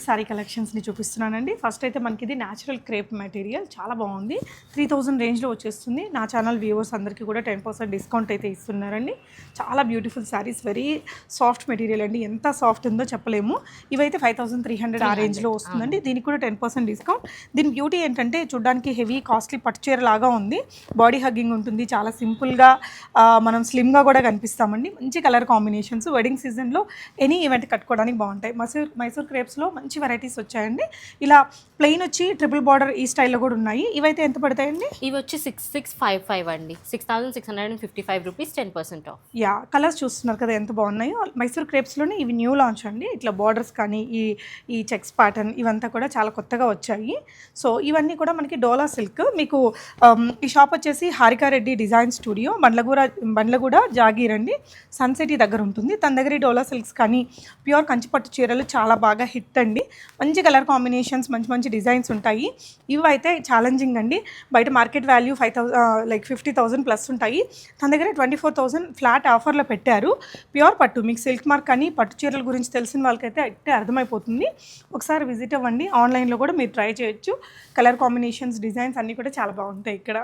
Silk sorry కలెక్షన్స్ని చూపిస్తున్నానండి. First అయితే మనకి ఇది న్యాచురల్ క్రేప్ మెటీరియల్ చాలా బాగుంది. 3000 రేంజ్లో వచ్చేస్తుంది. నా ఛానల్ వ్యూవర్స్ అందరికీ కూడా 10% డిస్కౌంట్ అయితే ఇస్తున్నారండి. చాలా beautiful saris, very soft material అండి. ఎంత సాఫ్ట్ ఉందో చెప్పలేము. ఇవైతే 5300 ఆ రేంజ్లో వస్తుందండి. దీనికి కూడా 10% డిస్కౌంట్. దీని బ్యూటీ ఏంటంటే చూడడానికి హెవీ కాస్ట్లీ పట్టు చీర లాగా ఉంది. బాడీ హగ్గింగ్ ఉంటుంది. చాలా సింపుల్గా మనం స్లిమ్గా కూడా కనిపిస్తామండి. మంచి కలర్ కాంబినేషన్స్ వెడ్డింగ్ సీజన్లో ఎనీ ఈవెంట్ కట్టుకోవడానికి బాగుంటాయి. మైసూర్ క్రేప్స్లో మంచి వెరైటీస్ వచ్చాయండి. ఇలా ప్లెయిన్ వచ్చి ట్రిపుల్ బార్డర్ ఈ స్టైల్లో కూడా ఉన్నాయి. ఇవైతే ఎంత పడతాయండి? ఇవి వచ్చి 6655 అండి. 6655 రూపీస్, 10% ఆఫ్. యా, కలర్స్ చూస్తున్నారు కదా ఎంత బాగున్నాయో. మైసూర్ క్రేప్స్లోనే ఇవి న్యూ లాంచ్ అండి. ఇట్లా బార్డర్స్ కానీ ఈ చెక్స్ ప్యాటర్న్ ఇవంతా కూడా చాలా కొత్తగా వచ్చాయి. సో ఇవన్నీ కూడా మనకి డోలా సిల్క్. మీకు ఈ షాప్ వచ్చేసి హారికారెడ్డి డిజైన్ స్టూడియో, బండ్లగూడ జాగీర్ అండి, సన్ సిటీ దగ్గర ఉంటుంది. తన దగ్గర ఈ డోలా సిల్క్స్ కానీ ప్యూర్ కంచిపట్టు చీరలు చాలా బాగా హిట్ అండి. మంచి కలర్ కాంబినేషన్స్, మంచి మంచి డిజైన్స్ ఉంటాయి. ఇవి అయితే ఛాలెంజింగ్ అండి. బయట మార్కెట్ వాల్యూ 50,000 ప్లస్ ఉంటాయి. తన దగ్గర 24,000 ఫ్లాట్ ఆఫర్లో పెట్టారు. ప్యూర్ పట్టు, మీకు సిల్క్ మార్క్ కానీ పట్టు చీరల గురించి తెలిసిన వాళ్ళకైతే అయితే అర్థమైపోతుంది. ఒకసారి విజిట్ అవ్వండి. ఆన్లైన్లో కూడా మీరు ట్రై చేయొచ్చు. కలర్ కాంబినేషన్స్, డిజైన్స్ అన్నీ కూడా చాలా బాగుంటాయి ఇక్కడ.